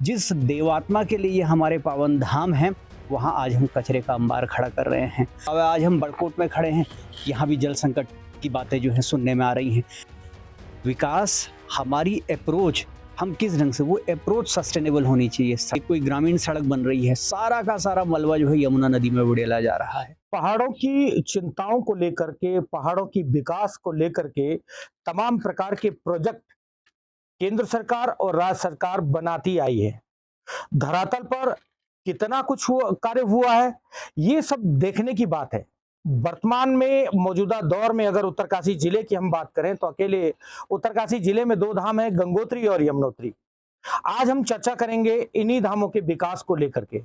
जिस देवात्मा के लिए ये हमारे पावन धाम हैं, वहाँ आज हम कचरे का अंबार खड़ा कर रहे हैं। अब आज हम बड़कोट में खड़े हैं, यहाँ भी जल संकट की बातें जो है सुनने में आ रही हैं। विकास हमारी अप्रोच, हम किस ढंग से, वो अप्रोच सस्टेनेबल होनी चाहिए। कोई ग्रामीण सड़क बन रही है, सारा का सारा मलबा जो है यमुना नदी में उड़ेला जा रहा है। पहाड़ों की चिंताओं को लेकर के, पहाड़ों की विकास को लेकर के तमाम प्रकार के प्रोजेक्ट केंद्र सरकार और राज्य सरकार बनाती आई है। धरातल पर कितना कुछ कार्य हुआ है, ये सब देखने की बात है। वर्तमान में मौजूदा दौर में अगर उत्तरकाशी जिले की हम बात करें तो अकेले उत्तरकाशी जिले में दो धाम है, गंगोत्री और यमुनोत्री। आज हम चर्चा करेंगे इन्हीं धामों के विकास को लेकर के।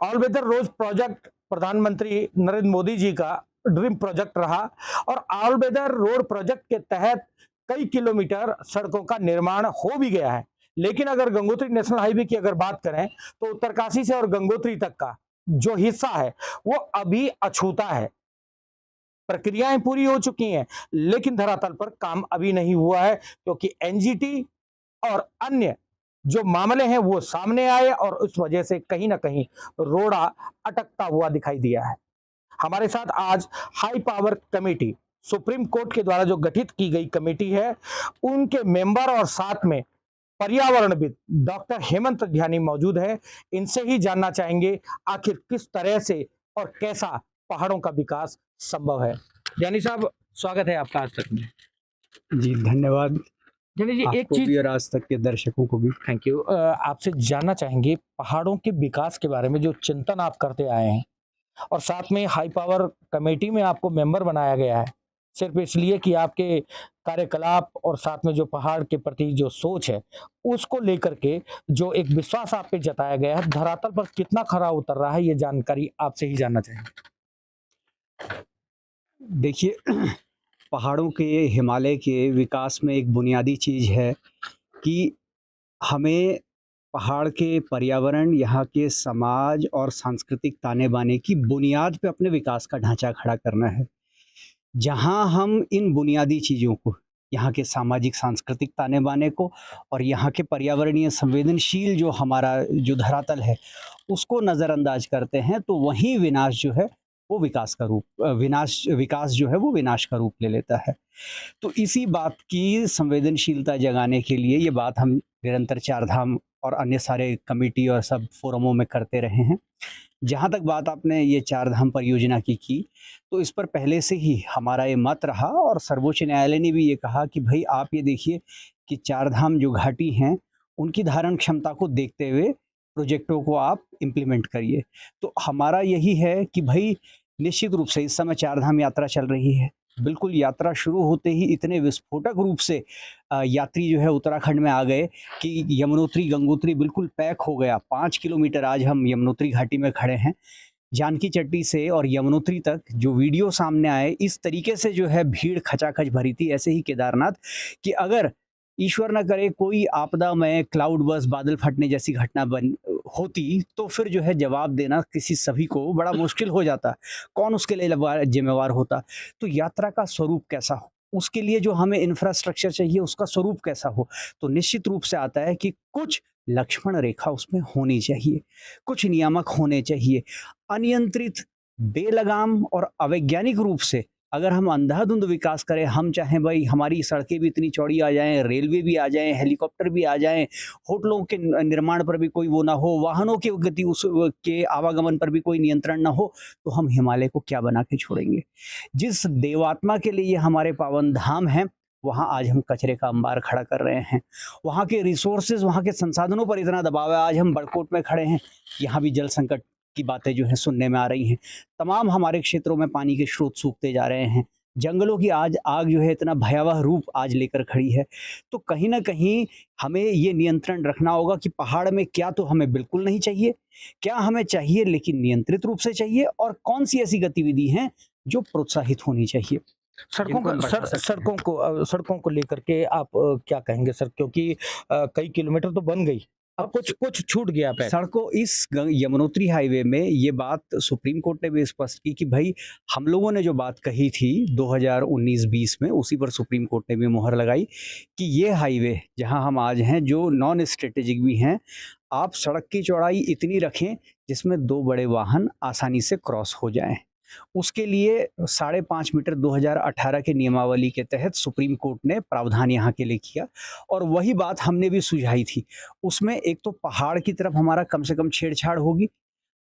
ऑल वेदर रोड प्रोजेक्ट प्रधानमंत्री नरेंद्र मोदी जी का ड्रीम प्रोजेक्ट रहा और ऑल वेदर रोड प्रोजेक्ट के तहत कई किलोमीटर सड़कों का निर्माण हो भी गया है। लेकिन अगर गंगोत्री नेशनल हाईवे की अगर बात करें तो उत्तरकाशी से और गंगोत्री तक का जो हिस्सा है वो अभी अछूता है। प्रक्रियाएं पूरी हो चुकी हैं लेकिन धरातल पर काम अभी नहीं हुआ है, क्योंकि एनजीटी और अन्य जो मामले हैं वो सामने आए और उस वजह से कहीं ना कहीं रोड़ा अटकता हुआ दिखाई दिया है। हमारे साथ आज high power committee, supreme court के द्वारा जो गठित की गई कमेटी है, उनके मेंबर और साथ में पर्यावरणविद डॉक्टर हेमंत ध्यानी मौजूद है। इनसे ही जानना चाहेंगे आखिर किस तरह से और कैसा पहाड़ों का विकास संभव है। ध्यानी साहब, स्वागत है आपका आज तक में। जी धन्यवाद। ध्यानी जी, एक आपको चीज भी और आज तक के दर्शकों को भी थैंक यू। आपसे जानना चाहेंगे पहाड़ों के विकास के बारे में जो चिंतन आप करते आए हैं और साथ में हाई पावर कमेटी में आपको मेंबर बनाया गया है, सिर्फ इसलिए कि आपके कार्यकलाप और साथ में जो पहाड़ के प्रति जो सोच है उसको लेकर के जो एक विश्वास आप पे जताया गया है, धरातल पर कितना खरा उतर रहा है, ये जानकारी आपसे ही जानना चाहेंगे। देखिए, पहाड़ों के, हिमालय के विकास में एक बुनियादी चीज़ है कि हमें पहाड़ के पर्यावरण, यहाँ के समाज और सांस्कृतिक ताने-बाने की बुनियाद पे अपने विकास का ढाँचा खड़ा करना है। जहाँ हम इन बुनियादी चीज़ों को, यहाँ के सामाजिक सांस्कृतिक ताने-बाने को और यहाँ के पर्यावरणीय संवेदनशील जो हमारा जो धरातल है, उसको नज़रअंदाज करते हैं, तो वहीं विनाश जो है, वो विकास का रूप विकास जो है वो विनाश का रूप ले लेता है। तो इसी बात की संवेदनशीलता जगाने के लिए ये बात हम निरंतर चार धाम और अन्य सारे कमेटी और सब फोरमों में करते रहे हैं। जहाँ तक बात आपने ये चार धाम परियोजना की, तो इस पर पहले से ही हमारा ये मत रहा और सर्वोच्च न्यायालय ने भी ये कहा कि भाई आप ये देखिए कि चार धाम जो घाटी हैं, उनकी धारण क्षमता को देखते हुए प्रोजेक्टों को आप इम्प्लीमेंट करिए। तो हमारा यही है कि भाई निश्चित रूप से इस समय चार धाम यात्रा चल रही है। बिल्कुल यात्रा शुरू होते ही इतने विस्फोटक रूप से यात्री जो है उत्तराखंड में आ गए कि यमुनोत्री, गंगोत्री बिल्कुल पैक हो गया। 5 किलोमीटर आज हम यमुनोत्री घाटी में खड़े हैं। जानकी चट्टी से और यमुनोत्री तक जो वीडियो सामने आए, इस तरीके से जो है भीड़ खचाखच भरी थी। ऐसे ही केदारनाथ कि अगर ईश्वर न करे कोई आपदा में क्लाउड बर्स्ट, बादल फटने जैसी घटना होती, तो फिर जो है जवाब देना किसी सभी को बड़ा मुश्किल हो जाता। कौन उसके लिए जिम्मेवार होता? तो यात्रा का स्वरूप कैसा हो, उसके लिए जो हमें इंफ्रास्ट्रक्चर चाहिए उसका स्वरूप कैसा हो, तो निश्चित रूप से आता है कि कुछ लक्ष्मण रेखा उसमें होनी चाहिए, कुछ नियामक होने चाहिए। अनियंत्रित, बेलगाम और अवैज्ञानिक रूप से अगर हम अंधाधुंध विकास करें, हम चाहें भाई हमारी सड़कें भी इतनी चौड़ी आ जाएं, रेलवे भी आ जाएं, हेलीकॉप्टर भी आ जाएं, होटलों के निर्माण पर भी कोई वो ना हो, वाहनों की गति उस के आवागमन पर भी कोई नियंत्रण ना हो, तो हम हिमालय को क्या बना के छोड़ेंगे? जिस देवात्मा के लिए ये हमारे पावन धाम हैं, वहाँ आज हम कचरे का अंबार खड़ा कर रहे हैं। वहाँ के रिसोर्सेज, वहाँ के संसाधनों पर इतना दबाव है। आज हम बड़कोट में खड़े हैं, यहाँ भी जल संकट की बातें जो है सुनने में आ रही हैं। तमाम हमारे क्षेत्रों में पानी के स्रोत सूखते जा रहे हैं। जंगलों की आज आग जो है इतना भयावह रूप आज लेकर खड़ी है। तो कहीं न कहीं हमें ये नियंत्रण रखना होगा कि पहाड़ में क्या तो हमें बिल्कुल नहीं चाहिए, क्या हमें चाहिए लेकिन नियंत्रित रूप से चाहिए, और कौन-सी ऐसी गतिविधि हैं जो प्रोत्साहित होनी चाहिए। सड़कों जिनको का हम बढ़ा सकते हैं। सड़कों को लेकर के आप क्या कहेंगे सर? क्योंकि कई किलोमीटर तो बन गई, अब कुछ कुछ छूट गया पैच। सड़कों इस यमुनोत्री हाईवे में ये बात सुप्रीम कोर्ट ने भी स्पष्ट की कि भाई हम लोगों ने जो बात कही थी 2019-20 में, उसी पर सुप्रीम कोर्ट ने भी मुहर लगाई कि ये हाईवे जहां हम आज हैं, जो नॉन स्ट्रेटेजिक भी हैं, आप सड़क की चौड़ाई इतनी रखें जिसमें 2 बड़े वाहन आसानी से क्रॉस हो जाएं। उसके लिए 5.5 मीटर 2018 के नियमावली के तहत सुप्रीम कोर्ट ने प्रावधान यहाँ के लिए किया, और वही बात हमने भी सुझाई थी। उसमें एक तो पहाड़ की तरफ हमारा कम से कम छेड़छाड़ होगी,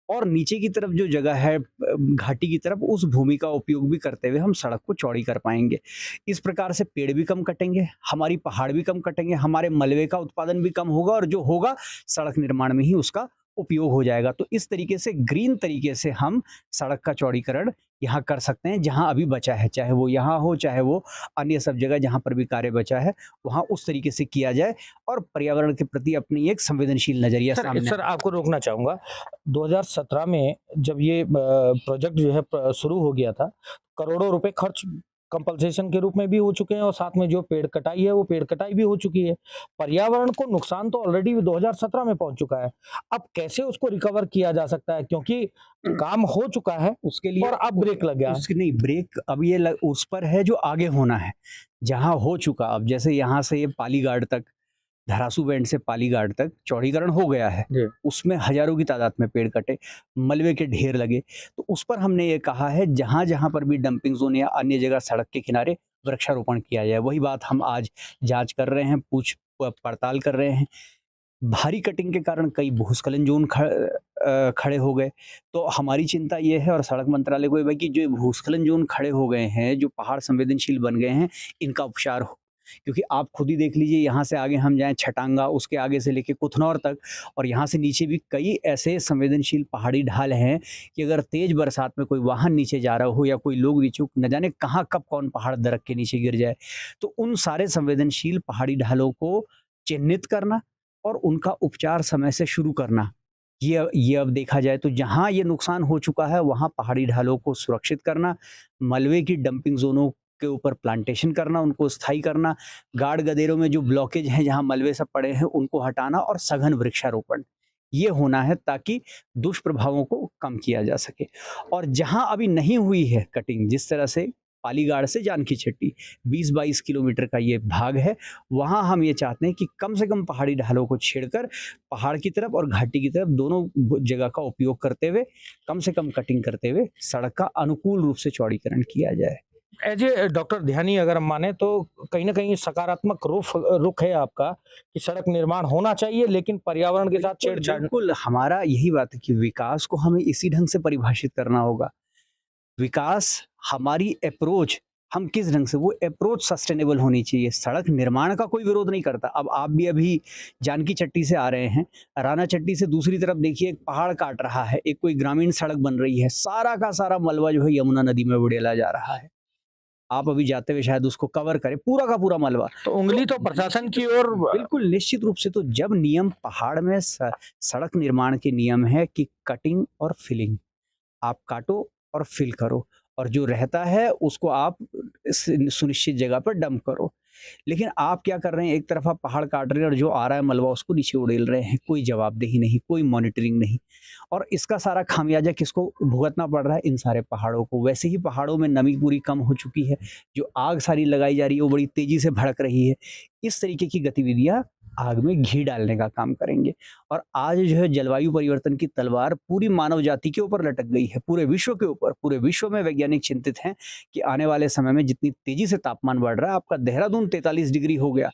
और नीचे की तरफ जो जगह है घाटी की तरफ, उस भूमि का उपयोग भी करते हुए हम सड़क को चौड़ी कर पाएंगे। इस प्रकार से पेड़ भी कम कटेंगे, हमारी पहाड़ भी कम कटेंगे, हमारे मलबे का उत्पादन भी कम होगा, और जो होगा सड़क निर्माण में ही उसका उपयोग हो जाएगा। तो इस तरीके से ग्रीन तरीके से हम सड़क का चौड़ीकरण यहाँ कर सकते हैं, जहाँ अभी बचा है, चाहे वो यहाँ हो, चाहे वो अन्य सब जगह जहाँ पर भी कार्य बचा है, वहाँ उस तरीके से किया जाए, और पर्यावरण के प्रति अपनी एक संवेदनशील नजरिया सामने। सर आपको रोकना चाहूँगा, 2017 में जब ये प्रोजेक्ट जो है शुरू हो गया था, करोड़ों रुपए खर्च कंपनसेशन के रूप में भी हो चुके हैं और साथ में जो पेड़ कटाई है, वो पेड़ कटाई भी हो चुकी है। पर्यावरण को नुकसान तो ऑलरेडी 2017 में पहुँच चुका है। अब कैसे उसको रिकवर किया जा सकता है? क्योंकि काम हो चुका है उसके लिए और अब ब्रेक लग गया है। उसकी नहीं, ब्रेक अब ये उस पर है जो आगे होना है, जहाँ हो चुका। अब जैसे यहाँ से ये पालीगाड़ तक, धरासू बैंड से पालीगाड़ तक चौड़ीकरण हो गया है, जी। उसमें हजारों की तादाद में पेड़ कटे, मलबे के ढेर लगे। तो उस पर हमने ये कहा है, जहाँ जहाँ पर भी डंपिंग जोन या अन्य जगह सड़क के किनारे वृक्षारोपण किया जाए। वही बात हम आज जांच कर रहे हैं, पूछ पड़ताल कर रहे हैं। भारी कटिंग के कारण कई भूस्खलन जोन खड़े हो गए। तो हमारी चिंता ये है, और सड़क मंत्रालय को ये है, कि जो भूस्खलन जोन खड़े हो गए हैं, जो पहाड़ संवेदनशील बन गए हैं, इनका उपचार हो। क्योंकि आप खुद ही देख लीजिए, यहाँ से आगे हम जाएँ छटांगा, उसके आगे से लेके कुथनौर तक, और यहाँ से नीचे भी कई ऐसे संवेदनशील पहाड़ी ढाल हैं कि अगर तेज़ बरसात में कोई वाहन नीचे जा रहा हो, या कोई लोग नीचे, न जाने कहाँ कब कौन पहाड़ दरक के नीचे गिर जाए। तो उन सारे संवेदनशील पहाड़ी ढालों को चिन्हित करना और उनका उपचार समय से शुरू करना, ये अब देखा जाए तो जहाँ ये नुकसान हो चुका है, वहाँ पहाड़ी ढालों को सुरक्षित करना, मलबे की डंपिंग ज़ोनों के ऊपर प्लांटेशन करना, उनको स्थायी करना, गाड़ गदेरों में जो ब्लॉकेज हैं, जहाँ मलबे सब पड़े हैं, उनको हटाना, और सघन वृक्षारोपण। ये होना है, ताकि दुष्प्रभावों को कम किया जा सके। और जहाँ अभी नहीं हुई है कटिंग, जिस तरह से पालीगाड़ से जानकी चट्टी 20-22 किलोमीटर का ये भाग है, वहाँ हम ये चाहते हैं कि कम से कम पहाड़ी ढालों को छेड़कर पहाड़ की तरफ और घाटी की तरफ, दोनों जगह का उपयोग करते हुए, कम से कम कटिंग करते हुए, सड़क का अनुकूल रूप से चौड़ीकरण किया जाए। एज ए डॉक्टर ध्यानी अगर हम माने तो कहीं न कहीं सकारात्मक रुख है आपका कि सड़क निर्माण होना चाहिए, लेकिन पर्यावरण के साथ बिल्कुल, छेड़छाड़। बिल्कुल, हमारा यही बात है कि विकास को हमें इसी ढंग से परिभाषित करना होगा। विकास, हमारी अप्रोच, हम किस ढंग से, वो अप्रोच सस्टेनेबल होनी चाहिए। सड़क निर्माण का कोई विरोध नहीं करता। अब आप भी अभी जानकी चट्टी से आ रहे हैं, राना चट्टी से दूसरी तरफ देखिए, एक पहाड़ काट रहा है, एक कोई ग्रामीण सड़क बन रही है, सारा का सारा मलबा जो है यमुना नदी में उड़ेला जा रहा है। आप अभी जाते हुए शायद उसको कवर करें, पूरा का पूरा मलबा। तो उंगली तो प्रशासन की ओर। बिल्कुल, निश्चित रूप से। तो जब नियम पहाड़ में सड़क निर्माण के नियम है कि कटिंग और फिलिंग, आप काटो और फिल करो, और जो रहता है उसको आप सुनिश्चित जगह पर डंप करो। लेकिन आप क्या कर रहे हैं, एक तरफ आप पहाड़ काट रहे हैं, और जो आ रहा है मलबा उसको नीचे उड़ेल रहे हैं। कोई जवाबदेही नहीं, कोई मॉनिटरिंग नहीं, और इसका सारा खामियाजा किसको भुगतना पड़ रहा है? इन सारे पहाड़ों को। वैसे ही पहाड़ों में नमी पूरी कम हो चुकी है, जो आग सारी लगाई जा रही है वो बड़ी तेजी से भड़क रही है। इस तरीके की गतिविधियां आग में घी डालने का काम करेंगे। और आज जो है जलवायु परिवर्तन की तलवार पूरी मानव जाति के ऊपर लटक गई है, पूरे विश्व के ऊपर। पूरे विश्व में वैज्ञानिक चिंतित हैं कि आने वाले समय में जितनी तेजी से तापमान बढ़ रहा है, आपका देहरादून 43 डिग्री हो गया,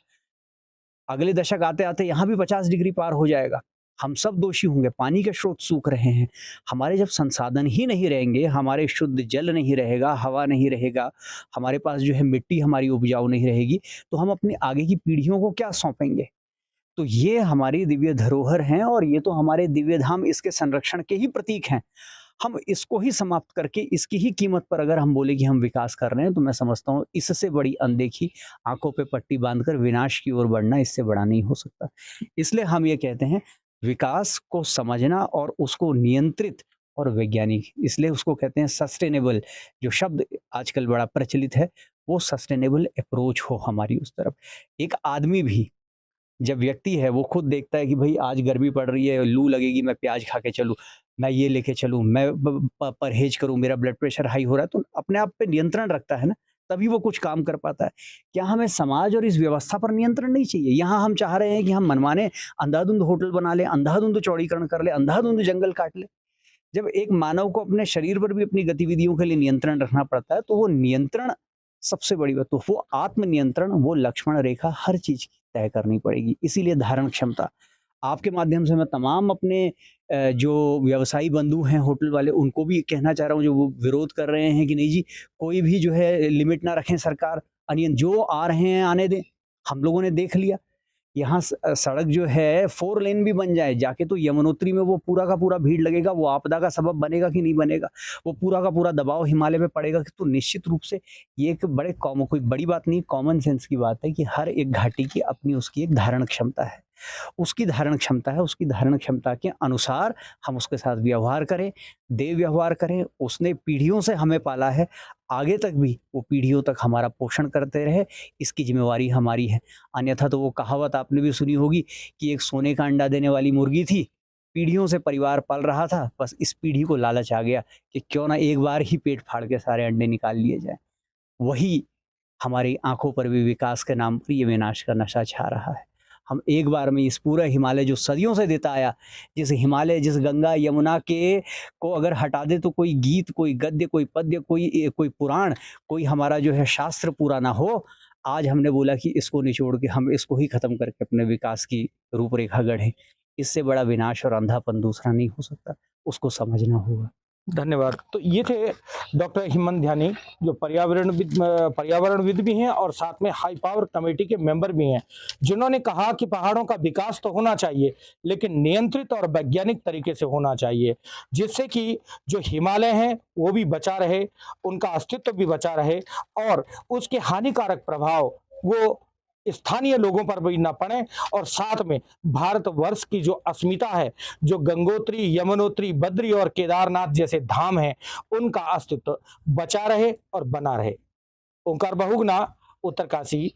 अगले दशक आते आते यहाँ भी 50 डिग्री पार हो जाएगा। हम सब दोषी होंगे। पानी के स्रोत सूख रहे हैं। हमारे जब संसाधन ही नहीं रहेंगे, हमारे शुद्ध जल नहीं रहेगा, हवा नहीं रहेगा, हमारे पास जो है मिट्टी हमारी उपजाऊ नहीं रहेगी, तो हम अपनी आगे की पीढ़ियों को क्या सौंपेंगे? तो ये हमारी दिव्य धरोहर हैं, और ये तो हमारे दिव्य धाम, इसके संरक्षण के ही प्रतीक हैं। हम इसको ही समाप्त करके, इसकी ही कीमत पर अगर हम बोले कि हम विकास कर रहे हैं, तो मैं समझता हूँ इससे बड़ी अनदेखी, आंखों पे पट्टी बांधकर विनाश की ओर बढ़ना, इससे बड़ा नहीं हो सकता। इसलिए हम ये कहते हैं, विकास को समझना और उसको नियंत्रित और वैज्ञानिक, इसलिए उसको कहते हैं सस्टेनेबल। जो शब्द आजकल बड़ा प्रचलित है, वो सस्टेनेबल अप्रोच हो हमारी उस तरफ। एक आदमी भी जब व्यक्ति है वो खुद देखता है कि भाई आज गर्मी पड़ रही है, लू लगेगी, मैं प्याज खा के चलूँ, मैं ये लेके चलूँ, मैं परहेज करूँ, मेरा ब्लड प्रेशर हाई हो रहा है, तो अपने आप पे नियंत्रण रखता है ना, तभी वो कुछ काम कर पाता है। क्या हमें समाज और इस व्यवस्था पर नियंत्रण नहीं चाहिए? यहाँ हम चाह रहे हैं कि हम मनमाने अंधाधुंध होटल बना लें, अंधाधुंध चौड़ीकरण कर लें, अंधाधुंध जंगल काट लें। जब एक मानव को अपने शरीर पर भी अपनी गतिविधियों के लिए नियंत्रण रखना पड़ता है, तो वो नियंत्रण सबसे बड़ी बात, तो वो आत्म नियंत्रण, वो लक्ष्मण रेखा हर चीज की तय करनी पड़ेगी। इसीलिए धारण क्षमता, आपके माध्यम से मैं तमाम अपने जो व्यवसायी बंधु हैं होटल वाले, उनको भी कहना चाह रहा हूँ, जो वो विरोध कर रहे हैं कि नहीं जी, कोई भी जो है लिमिट ना रखें सरकार, अनियन जो आ रहे हैं आने दें। हम लोगों ने देख लिया, यहाँ सड़क जो है 4 लेन भी बन जाए, जाके तो यमुनोत्री में वो पूरा का पूरा भीड़ लगेगा, वो आपदा का सबब बनेगा कि नहीं बनेगा? वो पूरा का पूरा दबाव हिमालय पे पड़ेगा कि, तो निश्चित रूप से ये एक बड़े कोई बड़ी बात नहीं, कॉमन सेंस की बात है कि हर एक घाटी की अपनी उसकी एक धारण क्षमता है। उसकी धारण क्षमता है, उसकी धारण क्षमता के अनुसार हम उसके साथ व्यवहार करें, देव व्यवहार करें। उसने पीढ़ियों से हमें पाला है, आगे तक भी वो पीढ़ियों तक हमारा पोषण करते रहे, इसकी ज़िम्मेवारी हमारी है। अन्यथा तो वो कहावत आपने भी सुनी होगी कि एक सोने का अंडा देने वाली मुर्गी थी, पीढ़ियों से परिवार पल रहा था, बस इस पीढ़ी को लालच आ गया कि क्यों ना एक बार ही पेट फाड़ के सारे अंडे निकाल लिए जाएँ। वही हमारी आँखों पर भी विकास के नाम पर ये विनाश का नशा छा रहा है। हम एक बार में इस पूरा हिमालय जो सदियों से देता आया, जिस हिमालय, जिस गंगा, यमुना के को अगर हटा दे तो कोई गीत, कोई गद्य, कोई पद्य, कोई पुराण, कोई हमारा जो है शास्त्र पूरा ना हो। आज हमने बोला कि इसको निचोड़ के हम इसको ही खत्म करके अपने विकास की रूपरेखा गढ़ें। इससे बड़ा विनाश और अंधापन दूसरा नहीं हो सकता, उसको समझना होगा। धन्यवाद। तो ये थे डॉक्टर हेमंत ध्यानी, जो पर्यावरणविद भी हैं और साथ में हाई पावर कमेटी के मेंबर भी हैं, जिन्होंने कहा कि पहाड़ों का विकास तो होना चाहिए, लेकिन नियंत्रित और वैज्ञानिक तरीके से होना चाहिए, जिससे कि जो हिमालय है वो भी बचा रहे, उनका अस्तित्व भी बचा रहे और उसके हानिकारक प्रभाव वो स्थानीय लोगों पर भी ना पड़े और साथ में भारतवर्ष की जो अस्मिता है, जो गंगोत्री, यमुनोत्री, बद्री और केदारनाथ जैसे धाम हैं, उनका अस्तित्व बचा रहे और बना रहे। ओंकार बहुगुणा, उत्तरकाशी।